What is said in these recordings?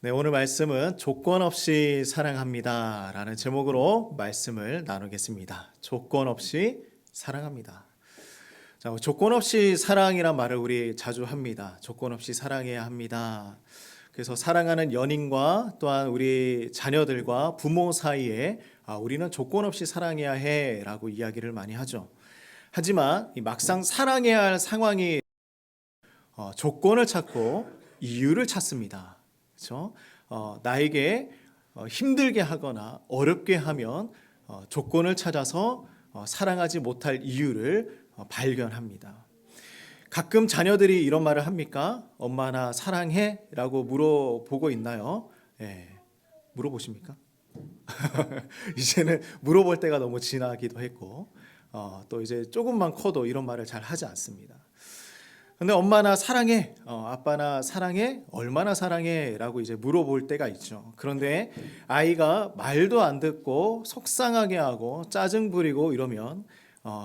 네, 오늘 말씀은 조건 없이 사랑합니다 라는 제목으로 말씀을 나누겠습니다. 조건 없이 사랑합니다. 자, 조건 없이 사랑이란 말을 우리 자주 합니다. 조건 없이 사랑해야 합니다. 그래서 사랑하는 연인과 또한 우리 자녀들과 부모 사이에 우리는 조건 없이 사랑해야 해 라고 이야기를 많이 하죠. 하지만 막상 사랑해야 할 상황이 조건을 찾고 이유를 찾습니다. 그렇죠? 나에게 힘들게 하거나 어렵게 하면 조건을 찾아서 사랑하지 못할 이유를 발견합니다. 가끔 자녀들이 이런 말을 합니까? 엄마 나 사랑해? 라고 물어보고 있나요? 예, 물어보십니까? 이제는 물어볼 때가 너무 지나기도 했고 또 이제 조금만 커도 이런 말을 잘 하지 않습니다. 근데 엄마 나 사랑해, 아빠 나 사랑해, 얼마나 사랑해 라고 이제 물어볼 때가 있죠. 그런데 아이가 말도 안 듣고 속상하게 하고 짜증 부리고 이러면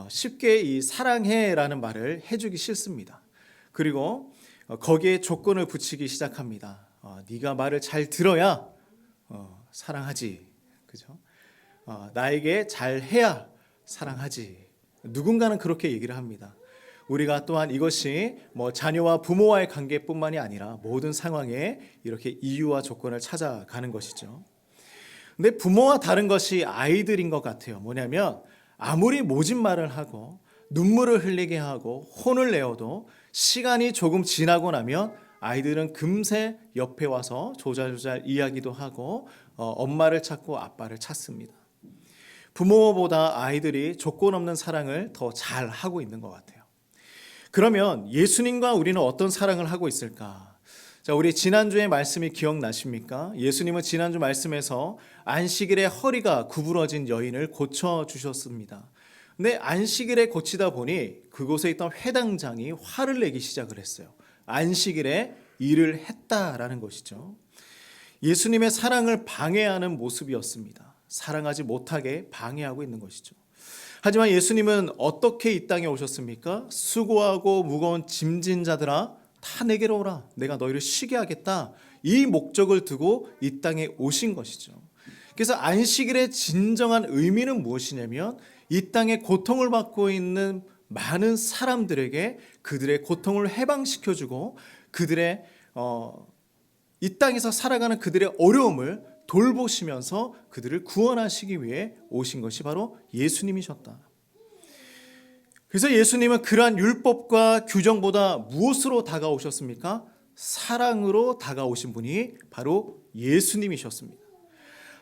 쉽게 이 사랑해 라는 말을 해주기 싫습니다. 그리고 거기에 조건을 붙이기 시작합니다. 네가 말을 잘 들어야 사랑하지, 그죠? 나에게 잘 해야 사랑하지. 누군가는 그렇게 얘기를 합니다. 우리가 또한 이것이 자녀와 부모와의 관계뿐만이 아니라 모든 상황에 이렇게 이유와 조건을 찾아가는 것이죠. 근데 부모와 다른 것이 아이들인 것 같아요. 뭐냐면 아무리 모진 말을 하고 눈물을 흘리게 하고 혼을 내어도 시간이 조금 지나고 나면 아이들은 금세 옆에 와서 조잘조잘 이야기도 하고 엄마를 찾고 아빠를 찾습니다. 부모보다 아이들이 조건 없는 사랑을 더 잘하고 있는 것 같아요. 그러면 예수님과 우리는 어떤 사랑을 하고 있을까? 자, 우리 지난주의 말씀이 기억나십니까? 예수님은 지난주 말씀에서 안식일에 허리가 구부러진 여인을 고쳐주셨습니다. 근데 안식일에 고치다 보니 그곳에 있던 회당장이 화를 내기 시작을 했어요. 안식일에 일을 했다라는 것이죠. 예수님의 사랑을 방해하는 모습이었습니다. 사랑하지 못하게 방해하고 있는 것이죠. 하지만 예수님은 어떻게 이 땅에 오셨습니까? 수고하고 무거운 짐진 자들아 다 내게로 오라. 내가 너희를 쉬게 하겠다. 이 목적을 두고 이 땅에 오신 것이죠. 그래서 안식일의 진정한 의미는 무엇이냐면 이 땅에 고통을 받고 있는 많은 사람들에게 그들의 고통을 해방시켜주고 그들의 이 땅에서 살아가는 그들의 어려움을 돌보시면서 그들을 구원하시기 위해 오신 것이 바로 예수님이셨다. 그래서 예수님은 그러한 율법과 규정보다 무엇으로 다가오셨습니까? 사랑으로 다가오신 분이 바로 예수님이셨습니다.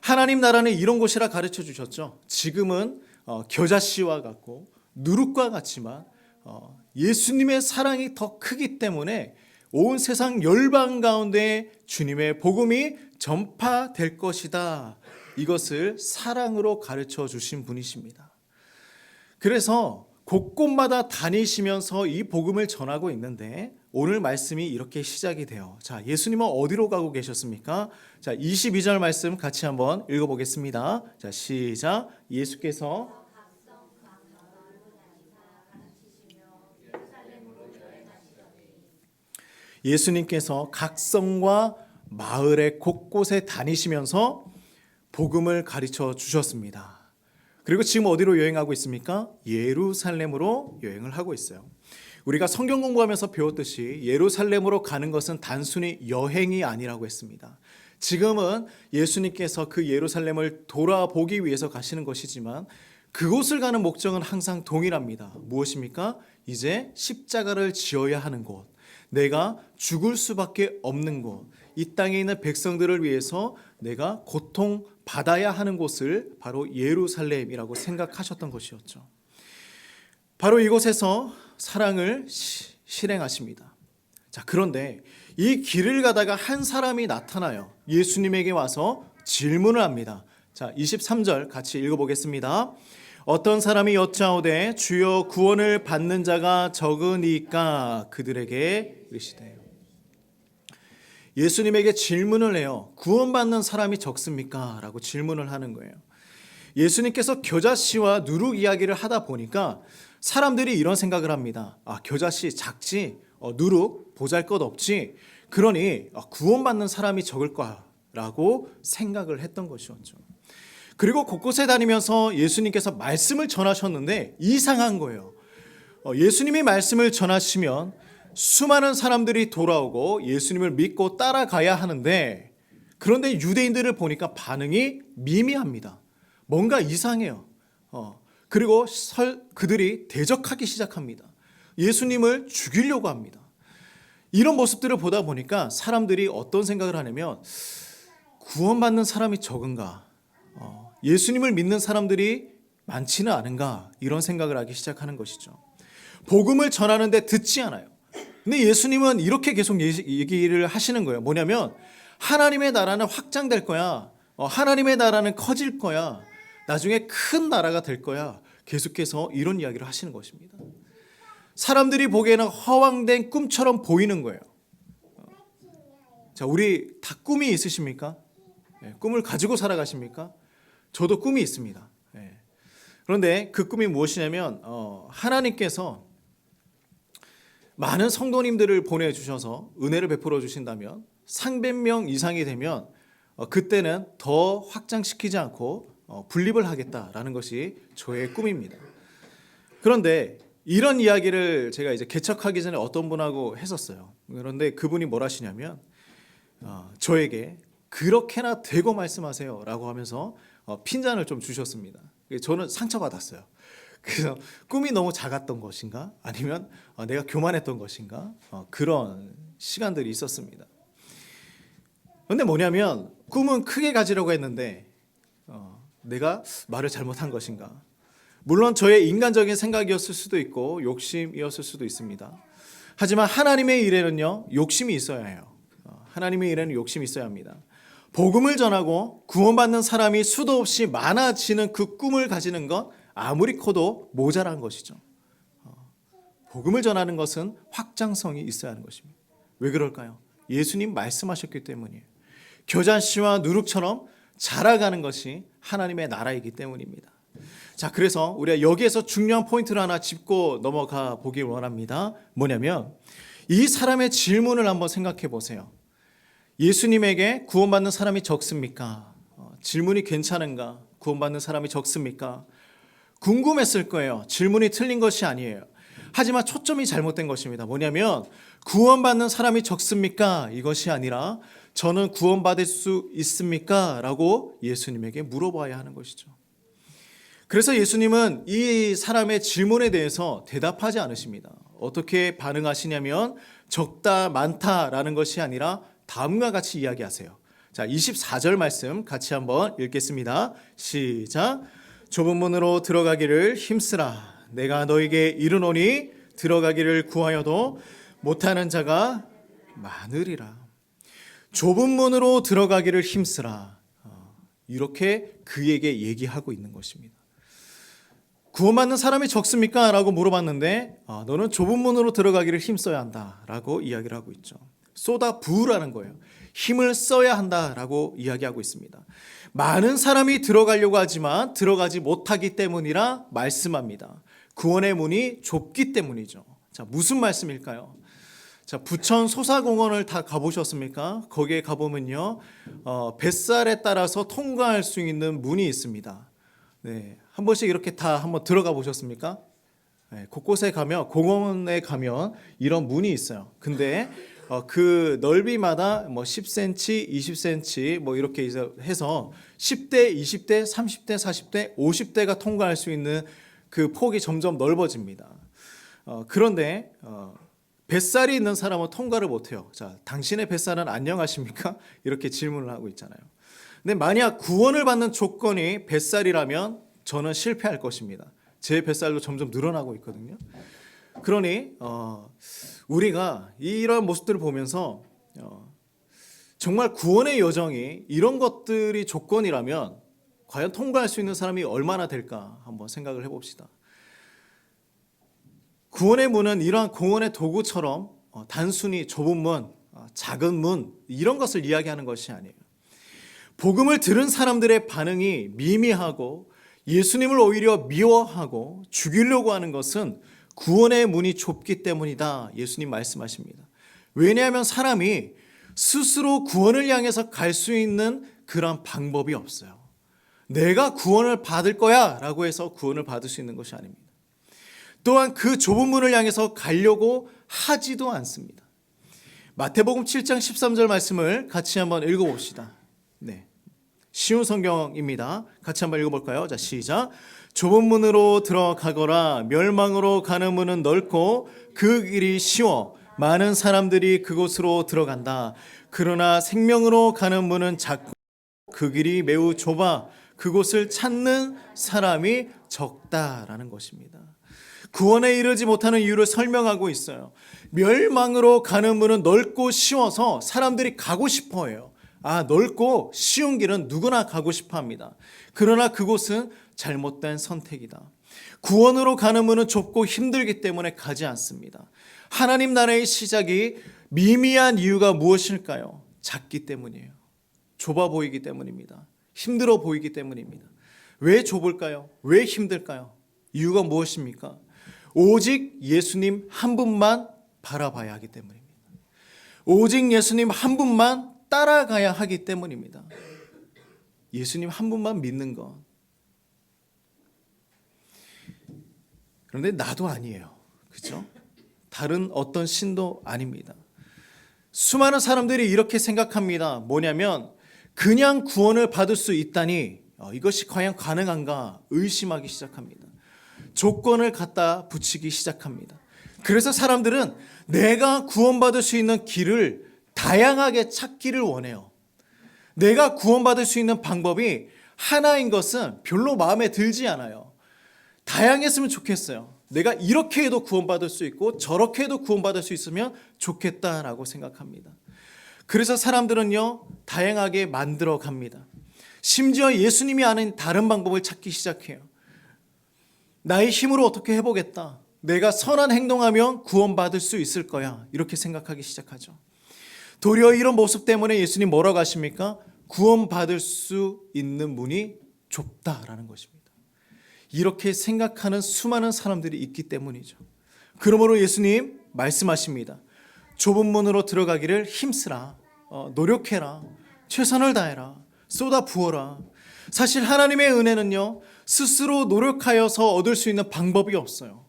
하나님 나라는 이런 곳이라 가르쳐 주셨죠. 지금은 겨자씨와 같고 누룩과 같지만 예수님의 사랑이 더 크기 때문에 온 세상 열방 가운데 주님의 복음이 전파될 것이다. 이것을 사랑으로 가르쳐 주신 분이십니다. 그래서 곳곳마다 다니시면서 이 복음을 전하고 있는데 오늘 말씀이 이렇게 시작이 돼요. 자, 예수님은 어디로 가고 계셨습니까? 자, 22절 말씀 같이 한번 읽어보겠습니다. 자, 시작. 예수께서 예수님께서 각 성과 마을의 곳곳에 다니시면서 복음을 가르쳐 주셨습니다. 그리고 지금 어디로 여행하고 있습니까? 예루살렘으로 여행을 하고 있어요. 우리가 성경 공부하면서 배웠듯이 예루살렘으로 가는 것은 단순히 여행이 아니라고 했습니다. 지금은 예수님께서 그 예루살렘을 돌아보기 위해서 가시는 것이지만 그곳을 가는 목적은 항상 동일합니다. 무엇입니까? 이제 십자가를 지어야 하는 곳, 내가 죽을 수밖에 없는 곳, 이 땅에 있는 백성들을 위해서 내가 고통받아야 하는 곳을 바로 예루살렘이라고 생각하셨던 것이었죠. 바로 이곳에서 사랑을 실행하십니다. 자, 그런데 이 길을 가다가 한 사람이 나타나요. 예수님에게 와서 질문을 합니다. 자, 23절 같이 읽어보겠습니다. 어떤 사람이 여짜오되 주여 구원을 받는 자가 적으니까 그들에게 이르시되. 예수님에게 질문을 해요. 구원받는 사람이 적습니까? 라고 질문을 하는 거예요. 예수님께서 겨자씨와 누룩 이야기를 하다 보니까 사람들이 이런 생각을 합니다. 겨자씨 작지, 누룩 보잘것없지. 그러니 구원받는 사람이 적을 거야 라고 생각을 했던 것이었죠. 그리고 곳곳에 다니면서 예수님께서 말씀을 전하셨는데 이상한 거예요. 예수님이 말씀을 전하시면 수많은 사람들이 돌아오고 예수님을 믿고 따라가야 하는데, 그런데 유대인들을 보니까 반응이 미미합니다. 뭔가 이상해요. 그리고 그들이 대적하기 시작합니다. 예수님을 죽이려고 합니다. 이런 모습들을 보다 보니까 사람들이 어떤 생각을 하냐면, 구원받는 사람이 적은가? 예수님을 믿는 사람들이 많지는 않은가? 이런 생각을 하기 시작하는 것이죠. 복음을 전하는데 듣지 않아요. 근데 예수님은 이렇게 계속 얘기를 하시는 거예요. 뭐냐면 하나님의 나라는 확장될 거야. 하나님의 나라는 커질 거야. 나중에 큰 나라가 될 거야. 계속해서 이런 이야기를 하시는 것입니다. 사람들이 보기에는 허황된 꿈처럼 보이는 거예요. 자, 우리 다 꿈이 있으십니까? 꿈을 가지고 살아가십니까? 저도 꿈이 있습니다. 그런데 그 꿈이 무엇이냐면 하나님께서 많은 성도님들을 보내주셔서 은혜를 베풀어 주신다면 300명 이상이 되면 그때는 더 확장시키지 않고 분립을 하겠다라는 것이 저의 꿈입니다. 그런데 이런 이야기를 제가 이제 개척하기 전에 어떤 분하고 했었어요. 그런데 그분이 뭘 하시냐면 저에게 그렇게나 되고 말씀하세요 라고 하면서 핀잔을 좀 주셨습니다. 저는 상처받았어요. 그래서 꿈이 너무 작았던 것인가? 아니면 내가 교만했던 것인가? 그런 시간들이 있었습니다. 그런데 뭐냐면 꿈은 크게 가지려고 했는데 내가 말을 잘못한 것인가? 물론 저의 인간적인 생각이었을 수도 있고 욕심이었을 수도 있습니다. 하지만 하나님의 일에는요, 욕심이 있어야 해요. 하나님의 일에는 욕심이 있어야 합니다. 복음을 전하고 구원받는 사람이 수도 없이 많아지는 그 꿈을 가지는 건 아무리 커도 모자란 것이죠. 복음을 전하는 것은 확장성이 있어야 하는 것입니다. 왜 그럴까요? 예수님 말씀하셨기 때문이에요. 겨자씨와 누룩처럼 자라가는 것이 하나님의 나라이기 때문입니다. 자, 그래서 우리가 여기에서 중요한 포인트를 하나 짚고 넘어가 보길 원합니다. 뭐냐면 이 사람의 질문을 한번 생각해 보세요. 예수님에게 구원받는 사람이 적습니까? 질문이 괜찮은가? 구원받는 사람이 적습니까? 궁금했을 거예요. 질문이 틀린 것이 아니에요. 하지만 초점이 잘못된 것입니다. 뭐냐면 구원받는 사람이 적습니까? 이것이 아니라 저는 구원받을 수 있습니까? 라고 예수님에게 물어봐야 하는 것이죠. 그래서 예수님은 이 사람의 질문에 대해서 대답하지 않으십니다. 어떻게 반응하시냐면 적다 많다라는 것이 아니라 다음과 같이 이야기하세요. 자, 24절 말씀 같이 한번 읽겠습니다. 시작. 좁은 문으로 들어가기를 힘쓰라. 내가 너에게 이르노니 들어가기를 구하여도 못하는 자가 많으리라. 좁은 문으로 들어가기를 힘쓰라. 이렇게 그에게 얘기하고 있는 것입니다. 구원받는 사람이 적습니까? 라고 물어봤는데 너는 좁은 문으로 들어가기를 힘써야 한다 라고 이야기를 하고 있죠. 쏟아 부으라는 거예요. 힘을 써야 한다라고 이야기하고 있습니다. 많은 사람이 들어가려고 하지만 들어가지 못하기 때문이라 말씀합니다. 구원의 문이 좁기 때문이죠. 자, 무슨 말씀일까요? 자, 부천 소사공원을 다 가보셨습니까? 거기에 가보면요, 뱃살에 따라서 통과할 수 있는 문이 있습니다. 네, 한 번씩 이렇게 다 한번 들어가 보셨습니까? 네, 곳곳에 가면, 공원에 가면 이런 문이 있어요. 근데 그 넓이마다 뭐 10cm, 20cm 뭐 이렇게 해서 10대, 20대, 30대, 40대, 50대가 통과할 수 있는 그 폭이 점점 넓어집니다. 그런데 뱃살이 있는 사람은 통과를 못해요. 자, 당신의 뱃살은 안녕하십니까? 이렇게 질문을 하고 있잖아요. 근데 만약 구원을 받는 조건이 뱃살이라면 저는 실패할 것입니다. 제 뱃살도 점점 늘어나고 있거든요. 그러니 우리가 이런 모습들을 보면서 정말 구원의 여정이 이런 것들이 조건이라면 과연 통과할 수 있는 사람이 얼마나 될까 한번 생각을 해봅시다. 구원의 문은 이러한 공원의 도구처럼 단순히 좁은 문, 작은 문 이런 것을 이야기하는 것이 아니에요. 복음을 들은 사람들의 반응이 미미하고 예수님을 오히려 미워하고 죽이려고 하는 것은 구원의 문이 좁기 때문이다. 예수님 말씀하십니다. 왜냐하면 사람이 스스로 구원을 향해서 갈 수 있는 그런 방법이 없어요. 내가 구원을 받을 거야 라고 해서 구원을 받을 수 있는 것이 아닙니다. 또한 그 좁은 문을 향해서 가려고 하지도 않습니다. 마태복음 7장 13절 말씀을 같이 한번 읽어봅시다. 네, 쉬운 성경입니다. 같이 한번 읽어볼까요? 자, 시작. 좁은 문으로 들어가거라. 멸망으로 가는 문은 넓고 그 길이 쉬워 많은 사람들이 그곳으로 들어간다. 그러나 생명으로 가는 문은 작고 그 길이 매우 좁아 그곳을 찾는 사람이 적다라는 것입니다. 구원에 이르지 못하는 이유를 설명하고 있어요. 멸망으로 가는 문은 넓고 쉬워서 사람들이 가고 싶어 해요. 넓고 쉬운 길은 누구나 가고 싶어 합니다. 그러나 그곳은 잘못된 선택이다. 구원으로 가는 문은 좁고 힘들기 때문에 가지 않습니다. 하나님 나라의 시작이 미미한 이유가 무엇일까요? 작기 때문이에요. 좁아 보이기 때문입니다. 힘들어 보이기 때문입니다. 왜 좁을까요? 왜 힘들까요? 이유가 무엇입니까? 오직 예수님 한 분만 바라봐야 하기 때문입니다. 오직 예수님 한 분만 따라가야 하기 때문입니다. 예수님 한 분만 믿는 것. 그런데 나도 아니에요. 그렇죠? 다른 어떤 신도 아닙니다. 수많은 사람들이 이렇게 생각합니다. 뭐냐면 그냥 구원을 받을 수 있다니 이것이 과연 가능한가 의심하기 시작합니다. 조건을 갖다 붙이기 시작합니다. 그래서 사람들은 내가 구원받을 수 있는 길을 다양하게 찾기를 원해요. 내가 구원받을 수 있는 방법이 하나인 것은 별로 마음에 들지 않아요. 다양했으면 좋겠어요. 내가 이렇게 해도 구원받을 수 있고 저렇게 해도 구원받을 수 있으면 좋겠다라고 생각합니다. 그래서 사람들은요, 다양하게 만들어 갑니다. 심지어 예수님이 아는 다른 방법을 찾기 시작해요. 나의 힘으로 어떻게 해보겠다. 내가 선한 행동하면 구원받을 수 있을 거야. 이렇게 생각하기 시작하죠. 도리어 이런 모습 때문에 예수님 뭐라고 하십니까? 구원받을 수 있는 문이 좁다라는 것입니다. 이렇게 생각하는 수많은 사람들이 있기 때문이죠. 그러므로 예수님 말씀하십니다. 좁은 문으로 들어가기를 힘쓰라. 노력해라. 최선을 다해라. 쏟아 부어라. 사실 하나님의 은혜는요, 스스로 노력하여서 얻을 수 있는 방법이 없어요.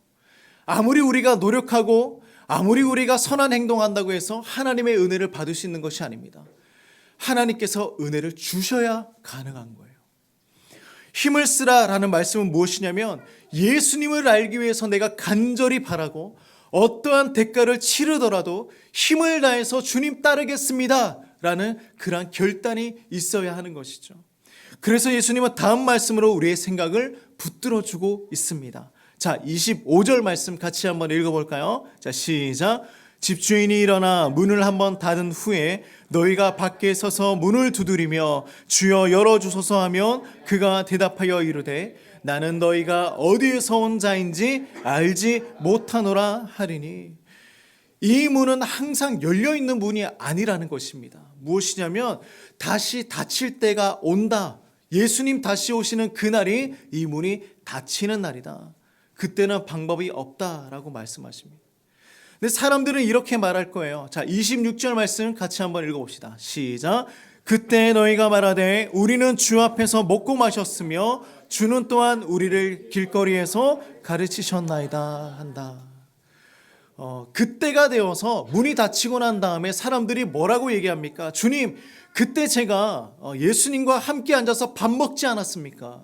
아무리 우리가 노력하고 아무리 우리가 선한 행동한다고 해서 하나님의 은혜를 받을 수 있는 것이 아닙니다. 하나님께서 은혜를 주셔야 가능한 거예요. 힘을 쓰라라는 말씀은 무엇이냐면 예수님을 알기 위해서 내가 간절히 바라고 어떠한 대가를 치르더라도 힘을 다해서 주님 따르겠습니다 라는 그러한 결단이 있어야 하는 것이죠. 그래서 예수님은 다음 말씀으로 우리의 생각을 붙들어주고 있습니다. 자, 25절 말씀 같이 한번 읽어볼까요? 자, 시작. 집주인이 일어나 문을 한번 닫은 후에 너희가 밖에 서서 문을 두드리며 주여 열어주소서 하면 그가 대답하여 이르되 나는 너희가 어디에서 온 자인지 알지 못하노라 하리니. 이 문은 항상 열려있는 문이 아니라는 것입니다. 무엇이냐면 다시 닫힐 때가 온다. 예수님 다시 오시는 그날이 이 문이 닫히는 날이다. 그때는 방법이 없다라고 말씀하십니다. 근데 사람들은 이렇게 말할 거예요. 자, 26절 말씀 같이 한번 읽어봅시다. 시작. 그때 너희가 말하되 우리는 주 앞에서 먹고 마셨으며 주는 또한 우리를 길거리에서 가르치셨나이다 한다. 그때가 되어서 문이 닫히고 난 다음에 사람들이 뭐라고 얘기합니까? 주님, 그때 제가 예수님과 함께 앉아서 밥 먹지 않았습니까?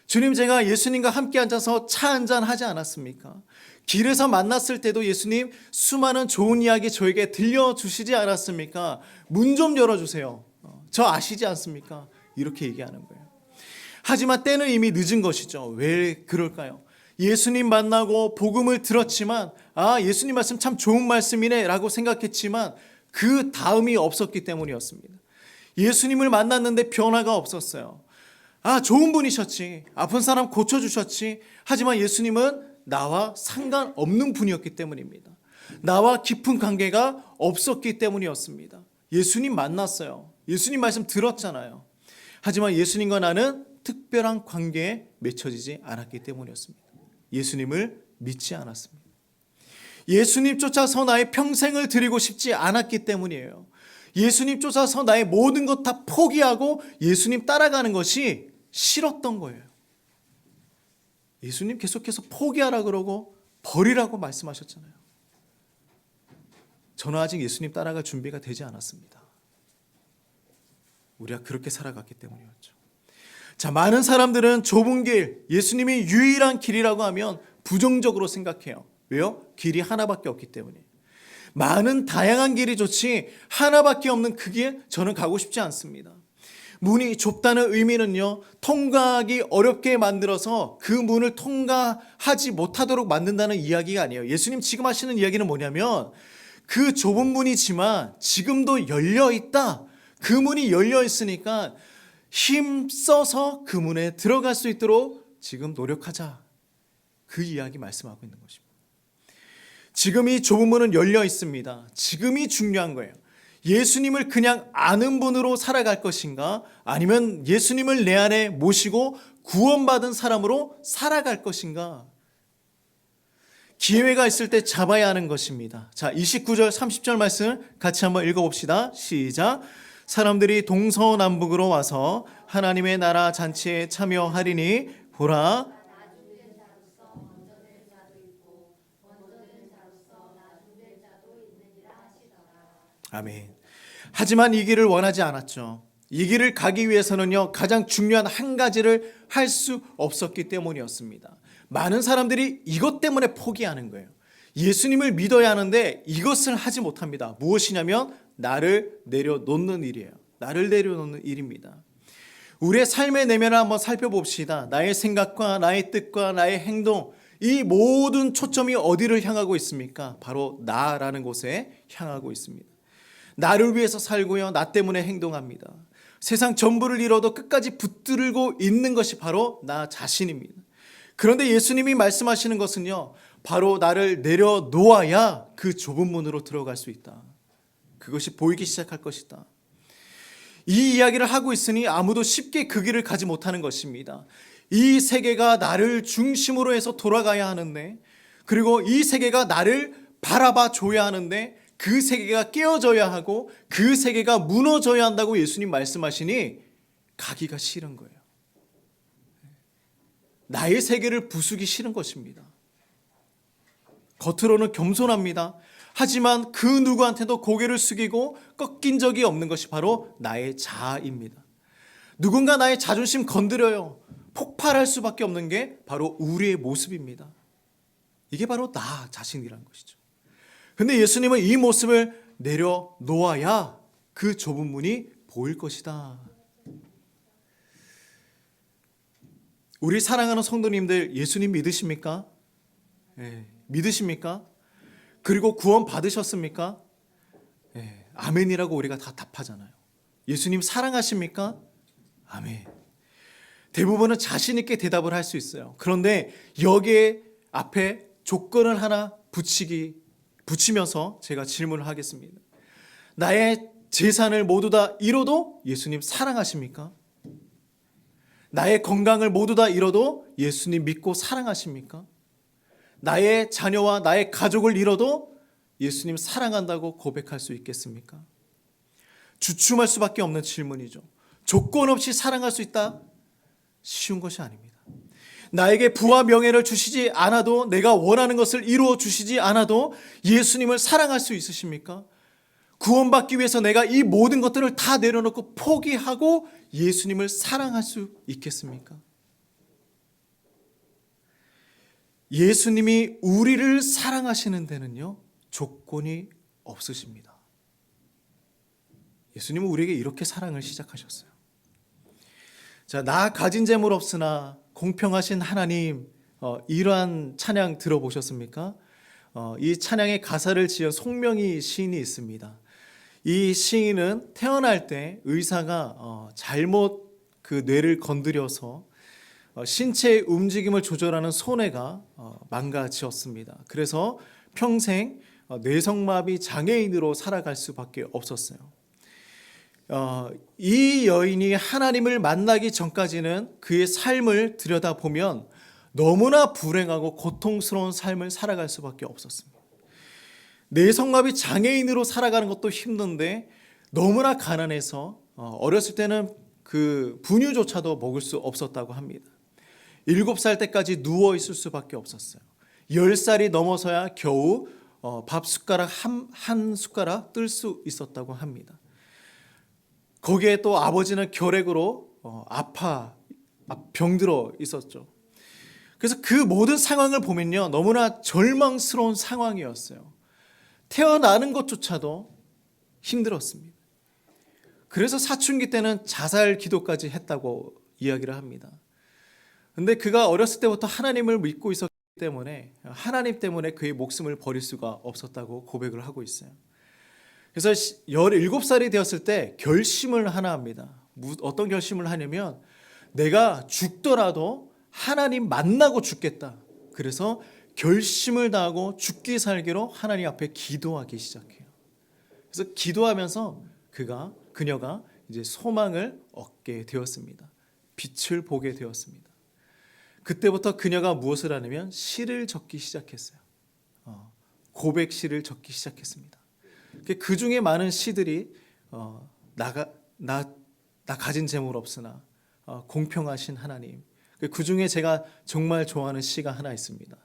주님, 제가 예수님과 함께 앉아서 차 한잔 하지 않았습니까? 길에서 만났을 때도 예수님 수많은 좋은 이야기 저에게 들려주시지 않았습니까? 문 좀 열어주세요. 저 아시지 않습니까? 이렇게 얘기하는 거예요. 하지만 때는 이미 늦은 것이죠. 왜 그럴까요? 예수님 만나고 복음을 들었지만 예수님 말씀 참 좋은 말씀이네 라고 생각했지만 그 다음이 없었기 때문이었습니다. 예수님을 만났는데 변화가 없었어요. 좋은 분이셨지. 아픈 사람 고쳐주셨지. 하지만 예수님은 나와 상관없는 분이었기 때문입니다. 나와 깊은 관계가 없었기 때문이었습니다. 예수님 만났어요. 예수님 말씀 들었잖아요. 하지만 예수님과 나는 특별한 관계에 맺혀지지 않았기 때문이었습니다. 예수님을 믿지 않았습니다. 예수님 쫓아서 나의 평생을 드리고 싶지 않았기 때문이에요. 예수님 쫓아서 나의 모든 것 다 포기하고 예수님 따라가는 것이 싫었던 거예요. 예수님 계속해서 포기하라 그러고 버리라고 말씀하셨잖아요. 저는 아직 예수님 따라갈 준비가 되지 않았습니다. 우리가 그렇게 살아갔기 때문이었죠. 자, 많은 사람들은 좁은 길, 예수님이 유일한 길이라고 하면 부정적으로 생각해요. 왜요? 길이 하나밖에 없기 때문에. 많은 다양한 길이 좋지 하나밖에 없는 그 길 저는 가고 싶지 않습니다. 문이 좁다는 의미는요, 통과하기 어렵게 만들어서 그 문을 통과하지 못하도록 만든다는 이야기가 아니에요. 예수님 지금 하시는 이야기는 뭐냐면 그 좁은 문이지만 지금도 열려 있다. 그 문이 열려 있으니까 힘써서 그 문에 들어갈 수 있도록 지금 노력하자. 그 이야기 말씀하고 있는 것입니다. 지금 이 좁은 문은 열려 있습니다. 지금이 중요한 거예요. 예수님을 그냥 아는 분으로 살아갈 것인가, 아니면 예수님을 내 안에 모시고 구원받은 사람으로 살아갈 것인가. 기회가 있을 때 잡아야 하는 것입니다. 자, 29절 30절 말씀 같이 한번 읽어봅시다. 시작. 사람들이 동서남북으로 와서 하나님의 나라 잔치에 참여하리니 보라, 아멘. 하지만 이 길을 원하지 않았죠. 이 길을 가기 위해서는요, 가장 중요한 한 가지를 할 수 없었기 때문이었습니다. 많은 사람들이 이것 때문에 포기하는 거예요. 예수님을 믿어야 하는데 이것을 하지 못합니다. 무엇이냐면 나를 내려놓는 일이에요. 나를 내려놓는 일입니다. 우리의 삶의 내면을 한번 살펴봅시다. 나의 생각과 나의 뜻과 나의 행동, 이 모든 초점이 어디를 향하고 있습니까? 바로 나라는 곳에 향하고 있습니다. 나를 위해서 살고요, 나 때문에 행동합니다. 세상 전부를 잃어도 끝까지 붙들고 있는 것이 바로 나 자신입니다. 그런데 예수님이 말씀하시는 것은요, 바로 나를 내려놓아야 그 좁은 문으로 들어갈 수 있다. 그것이 보이기 시작할 것이다. 이 이야기를 하고 있으니 아무도 쉽게 그 길을 가지 못하는 것입니다. 이 세계가 나를 중심으로 해서 돌아가야 하는데, 그리고 이 세계가 나를 바라봐 줘야 하는데, 그 세계가 깨어져야 하고 그 세계가 무너져야 한다고 예수님 말씀하시니 가기가 싫은 거예요. 나의 세계를 부수기 싫은 것입니다. 겉으로는 겸손합니다. 하지만 그 누구한테도 고개를 숙이고 꺾인 적이 없는 것이 바로 나의 자아입니다. 누군가 나의 자존심 건드려요. 폭발할 수밖에 없는 게 바로 우리의 모습입니다. 이게 바로 나 자신이라는 것이죠. 근데 예수님은 이 모습을 내려놓아야 그 좁은 문이 보일 것이다. 우리 사랑하는 성도님들, 예수님 믿으십니까? 네, 믿으십니까? 그리고 구원 받으셨습니까? 네, 아멘이라고 우리가 다 답하잖아요. 예수님 사랑하십니까? 아멘. 대부분은 자신 있게 대답을 할 수 있어요. 그런데 여기에 앞에 조건을 하나 붙이면서 제가 질문을 하겠습니다. 나의 재산을 모두 다 잃어도 예수님 사랑하십니까? 나의 건강을 모두 다 잃어도 예수님 믿고 사랑하십니까? 나의 자녀와 나의 가족을 잃어도 예수님 사랑한다고 고백할 수 있겠습니까? 주춤할 수밖에 없는 질문이죠. 조건 없이 사랑할 수 있다? 쉬운 것이 아닙니다. 나에게 부와 명예를 주시지 않아도, 내가 원하는 것을 이루어 주시지 않아도 예수님을 사랑할 수 있으십니까? 구원받기 위해서 내가 이 모든 것들을 다 내려놓고 포기하고 예수님을 사랑할 수 있겠습니까? 예수님이 우리를 사랑하시는 데는요, 조건이 없으십니다. 예수님은 우리에게 이렇게 사랑을 시작하셨어요. 자, 나 가진 재물 없으나 공평하신 하나님, 이러한 찬양 들어보셨습니까? 이 찬양의 가사를 지은 송명희 시인이 있습니다. 이 시인은 태어날 때 의사가 잘못 그 뇌를 건드려서 신체의 움직임을 조절하는 손해가 망가졌습니다. 그래서 평생 뇌성마비 장애인으로 살아갈 수밖에 없었어요. 이 여인이 하나님을 만나기 전까지는 그의 삶을 들여다보면 너무나 불행하고 고통스러운 삶을 살아갈 수밖에 없었습니다. 뇌성마비 장애인으로 살아가는 것도 힘든데 너무나 가난해서 어렸을 때는 그 분유조차도 먹을 수 없었다고 합니다. 7살 때까지 누워 있을 수밖에 없었어요. 10살이 넘어서야 겨우 밥 숟가락 한 숟가락 뜰 수 있었다고 합니다. 거기에 또 아버지는 결핵으로 병들어 있었죠. 그래서 그 모든 상황을 보면요, 너무나 절망스러운 상황이었어요. 태어나는 것조차도 힘들었습니다. 그래서 사춘기 때는 자살 기도까지 했다고 이야기를 합니다. 근데 그가 어렸을 때부터 하나님을 믿고 있었기 때문에 하나님 때문에 그의 목숨을 버릴 수가 없었다고 고백을 하고 있어요. 그래서 17살이 되었을 때 결심을 하나 합니다. 어떤 결심을 하냐면 내가 죽더라도 하나님 만나고 죽겠다. 그래서 결심을 다하고 죽기 살기로 하나님 앞에 기도하기 시작해요. 그래서 기도하면서 그녀가 이제 소망을 얻게 되었습니다. 빛을 보게 되었습니다. 그때부터 그녀가 무엇을 하냐면 시를 적기 시작했어요. 고백시를 적기 시작했습니다. 그 중에 많은 시들이 나 가진 재물 없으나 공평하신 하나님. 그 중에 제가 정말 좋아하는 시가 하나 있습니다.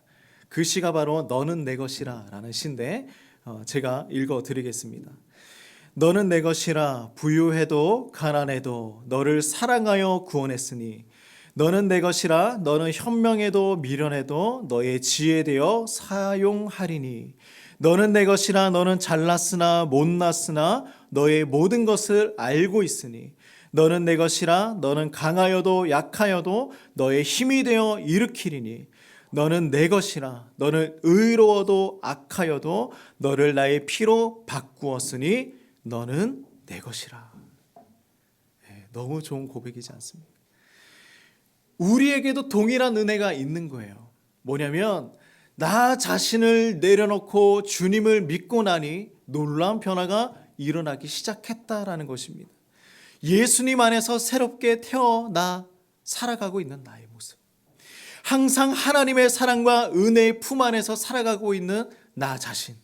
그 시가 바로 너는 내 것이라 라는 시인데 제가 읽어드리겠습니다. 너는 내 것이라 부유해도 가난해도 너를 사랑하여 구원했으니 너는 내 것이라 너는 현명해도 미련해도 너의 지혜 되어 사용하리니 너는 내 것이라 너는 잘났으나 못났으나 너의 모든 것을 알고 있으니 너는 내 것이라 너는 강하여도 약하여도 너의 힘이 되어 일으키리니 너는 내 것이라 너는 의로워도 악하여도 너를 나의 피로 바꾸었으니 너는 내 것이라. 너무 좋은 고백이지 않습니까? 우리에게도 동일한 은혜가 있는 거예요. 뭐냐면 나 자신을 내려놓고 주님을 믿고 나니 놀라운 변화가 일어나기 시작했다라는 것입니다. 예수님 안에서 새롭게 태어나 살아가고 있는 나의 모습. 항상 하나님의 사랑과 은혜의 품 안에서 살아가고 있는 나 자신.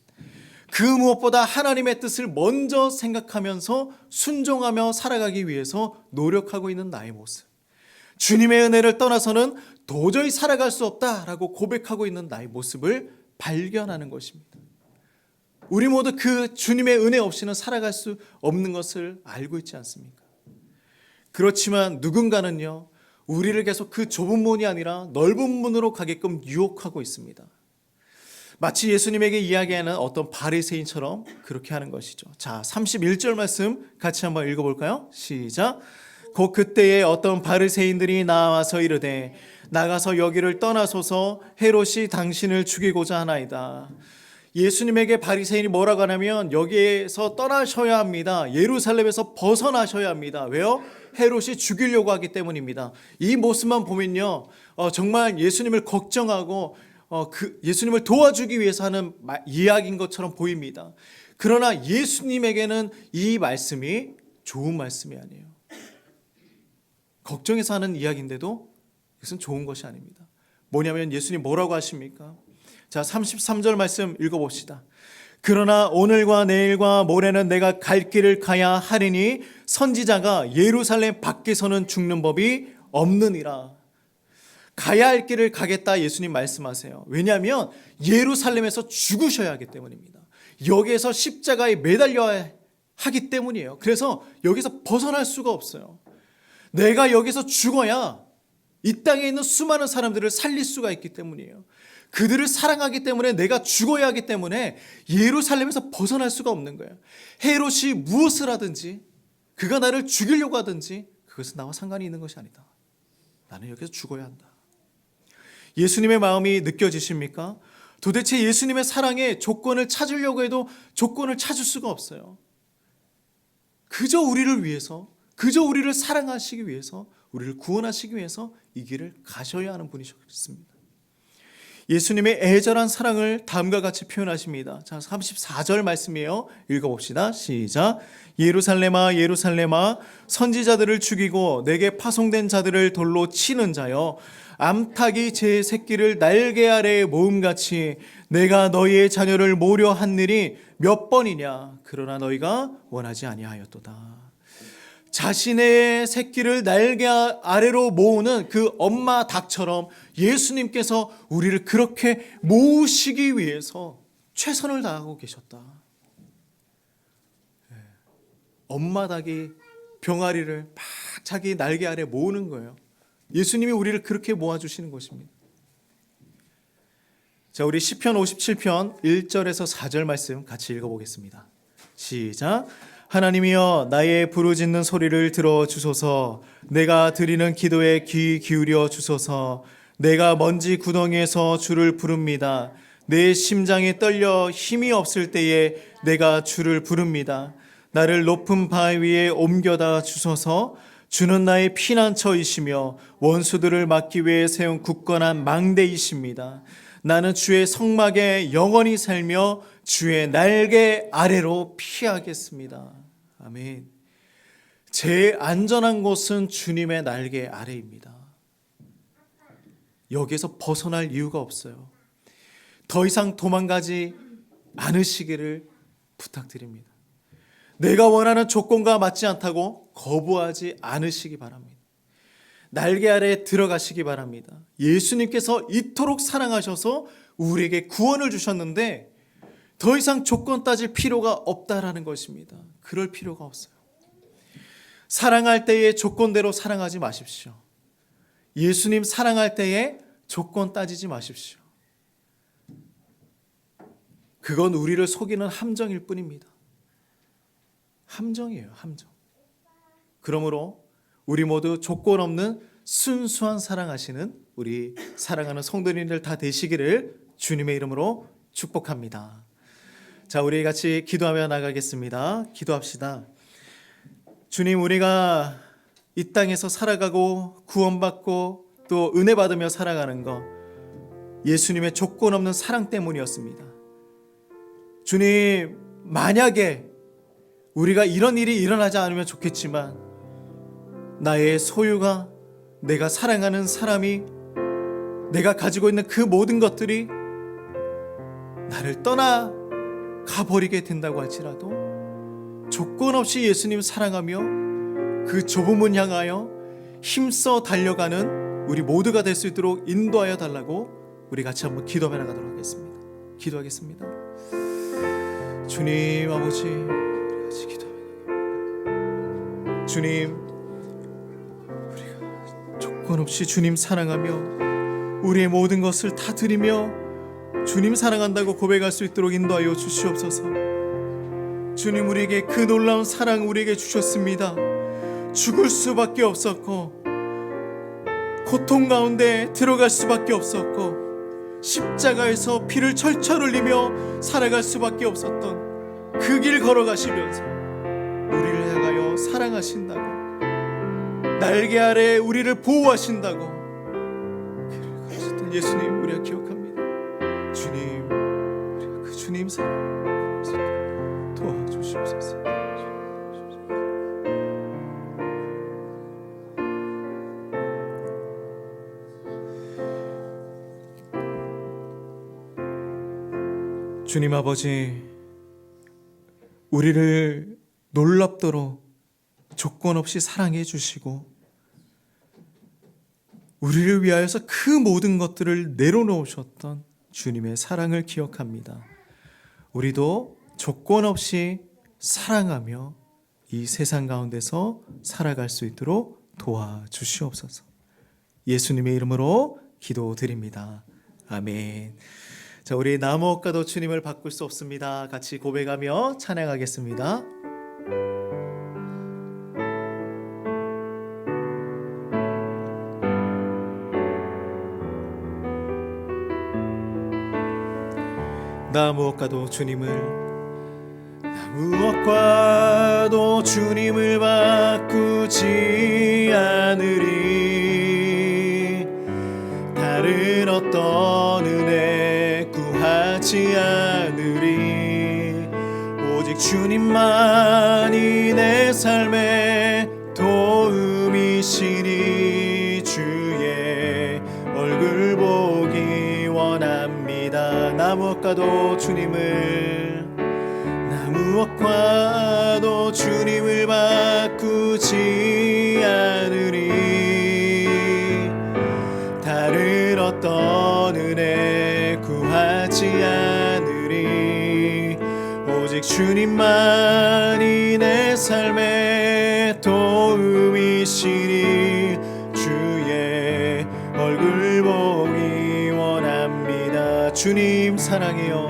그 무엇보다 하나님의 뜻을 먼저 생각하면서 순종하며 살아가기 위해서 노력하고 있는 나의 모습. 주님의 은혜를 떠나서는 도저히 살아갈 수 없다라고 고백하고 있는 나의 모습을 발견하는 것입니다. 우리 모두 그 주님의 은혜 없이는 살아갈 수 없는 것을 알고 있지 않습니까? 그렇지만 누군가는요, 우리를 계속 그 좁은 문이 아니라 넓은 문으로 가게끔 유혹하고 있습니다. 마치 예수님에게 이야기하는 어떤 바리새인처럼 그렇게 하는 것이죠. 자, 31절 말씀 같이 한번 읽어볼까요? 시작. 곧 그때에 어떤 바리새인들이 나와서 이르되 나가서 여기를 떠나소서 헤롯이 당신을 죽이고자 하나이다. 예수님에게 바리새인이 뭐라고 하냐면 여기에서 떠나셔야 합니다. 예루살렘에서 벗어나셔야 합니다. 왜요? 헤롯이 죽이려고 하기 때문입니다. 이 모습만 보면요, 정말 예수님을 걱정하고 예수님을 도와주기 위해서 하는 이야기인 것처럼 보입니다. 그러나 예수님에게는 이 말씀이 좋은 말씀이 아니에요. 걱정해서 하는 이야기인데도 이것은 좋은 것이 아닙니다. 뭐냐면 예수님 뭐라고 하십니까? 자, 33절 말씀 읽어봅시다. 그러나 오늘과 내일과 모레는 내가 갈 길을 가야 하리니 선지자가 예루살렘 밖에서는 죽는 법이 없느니라. 가야 할 길을 가겠다 예수님 말씀하세요. 왜냐하면 예루살렘에서 죽으셔야 하기 때문입니다. 여기에서 십자가에 매달려야 하기 때문이에요. 그래서 여기서 벗어날 수가 없어요. 내가 여기서 죽어야 이 땅에 있는 수많은 사람들을 살릴 수가 있기 때문이에요. 그들을 사랑하기 때문에 내가 죽어야 하기 때문에 예루살렘에서 벗어날 수가 없는 거예요. 헤롯이 무엇을 하든지 그가 나를 죽이려고 하든지 그것은 나와 상관이 있는 것이 아니다. 나는 여기서 죽어야 한다. 예수님의 마음이 느껴지십니까? 도대체 예수님의 사랑에 조건을 찾으려고 해도 조건을 찾을 수가 없어요. 그저 우리를 위해서, 그저 우리를 사랑하시기 위해서, 우리를 구원하시기 위해서 이 길을 가셔야 하는 분이셨습니다. 예수님의 애절한 사랑을 다음과 같이 표현하십니다. 자, 34절 말씀이에요. 읽어봅시다. 시작. 예루살렘아 예루살렘아 선지자들을 죽이고 내게 파송된 자들을 돌로 치는 자여 암탉이 제 새끼를 날개 아래에 모음같이 내가 너희의 자녀를 모려 한 일이 몇 번이냐? 그러나 너희가 원하지 아니하였도다. 자신의 새끼를 날개 아래로 모으는 그 엄마 닭처럼 예수님께서 우리를 그렇게 모으시기 위해서 최선을 다하고 계셨다. 엄마 닭이 병아리를 막 자기 날개 아래 모으는 거예요. 예수님이 우리를 그렇게 모아주시는 것입니다. 자, 우리 시편 57편 1절에서 4절 말씀 같이 읽어보겠습니다. 시작. 하나님이여 나의 부르짖는 소리를 들어주소서. 내가 드리는 기도에 귀 기울여 주소서. 내가 먼지 구덩이에서 주를 부릅니다. 내 심장이 떨려 힘이 없을 때에 내가 주를 부릅니다. 나를 높은 바위 위에 옮겨다 주소서. 주는 나의 피난처이시며 원수들을 막기 위해 세운 굳건한 망대이십니다. 나는 주의 성막에 영원히 살며 주의 날개 아래로 피하겠습니다. 아멘. 제일 안전한 곳은 주님의 날개 아래입니다. 여기에서 벗어날 이유가 없어요. 더 이상 도망가지 않으시기를 부탁드립니다. 내가 원하는 조건과 맞지 않다고 거부하지 않으시기 바랍니다. 날개 아래에 들어가시기 바랍니다. 예수님께서 이토록 사랑하셔서 우리에게 구원을 주셨는데 더 이상 조건 따질 필요가 없다라는 것입니다. 그럴 필요가 없어요. 사랑할 때에 조건대로 사랑하지 마십시오. 예수님 사랑할 때에 조건 따지지 마십시오. 그건 우리를 속이는 함정일 뿐입니다. 함정이에요, 함정. 그러므로 우리 모두 조건 없는 순수한 사랑하시는 우리 사랑하는 성도님들 다 되시기를 주님의 이름으로 축복합니다. 자, 우리 같이 기도하며 나가겠습니다. 기도합시다. 주님, 우리가 이 땅에서 살아가고 구원받고 또 은혜 받으며 살아가는 것 예수님의 조건 없는 사랑 때문이었습니다. 주님, 만약에 우리가 이런 일이 일어나지 않으면 좋겠지만 나의 소유가 내가 사랑하는 사람이 내가 가지고 있는 그 모든 것들이 나를 떠나 가버리게 된다고 할지라도 조건 없이 예수님 사랑하며 그 좁은 문 향하여 힘써 달려가는 우리 모두가 될 수 있도록 인도하여 달라고 우리 같이 한번 기도하며 나가도록 하겠습니다. 기도하겠습니다. 주님 아버지, 같이 기도하며 주님, 우리가 조건 없이 주님 사랑하며 우리의 모든 것을 다 드리며 주님 사랑한다고 고백할 수 있도록 인도하여 주시옵소서. 주님, 우리에게 그 놀라운 사랑 우리에게 주셨습니다. 죽을 수밖에 없었고 고통 가운데 들어갈 수밖에 없었고 십자가에서 피를 철철 흘리며 살아갈 수밖에 없었던 그 길 걸어가시면서 우리를 향하여 사랑하신다고, 날개 아래 우리를 보호하신다고 그를 가르쳤던 예수님 우리가 기억합니다. 주님, 우리가 그 주님 사랑 도와주시옵소서. 주님 아버지, 우리를 놀랍도록 조건 없이 사랑해 주시고 우리를 위하여서 그 모든 것들을 내려놓으셨던 주님의 사랑을 기억합니다. 우리도 조건 없이 사랑하며 이 세상 가운데서 살아갈 수 있도록 도와주시옵소서. 예수님의 이름으로 기도드립니다. 아멘. 자, 우리 나무 억가도 주님을 바꿀 수 없습니다. 같이 고백하며 찬양하겠습니다. 나무 억가도 주님을 바꾸지 않으리. 다른 어떤 은혜 구하지 않으리. 오직 주님만이 내 삶의 도움이시니 주의 얼굴 보기 원합니다. 나무 억가도 주님을 무엇과도 주님을 바꾸지 않으리. 다른 어떤 은혜 구하지 않으리. 오직 주님만이 내 삶의 도움이시니 주의 얼굴 보기 원합니다. 주님 사랑해요.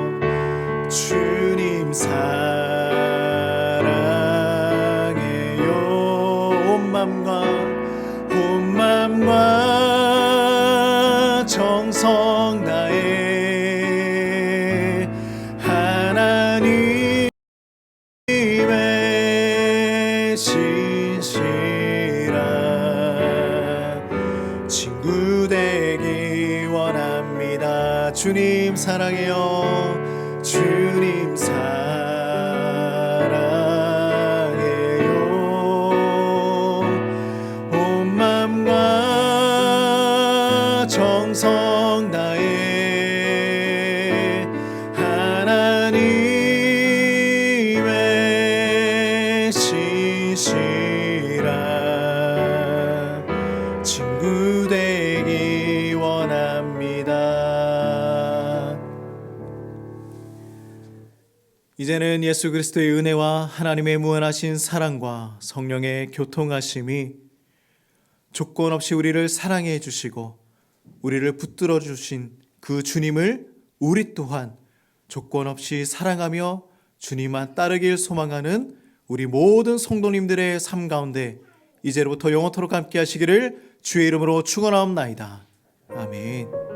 주님 사랑해요. 온 맘과 정성 다해 하나님의 신실한 친구 되기 원합니다. 주님 사랑해요. 주님 사랑해요. 온 맘과 정성 다해 하나님의 신실한 친구 되기 원합니다. 이제는 예수 그리스도의 은혜와 하나님의 무한하신 사랑과 성령의 교통하심이 조건 없이 우리를 사랑해 주시고 우리를 붙들어 주신 그 주님을 우리 또한 조건 없이 사랑하며 주님만 따르길 소망하는 우리 모든 성도님들의 삶 가운데 이제로부터 영원토록 함께 하시기를 주의 이름으로 축원하옵나이다. 아멘.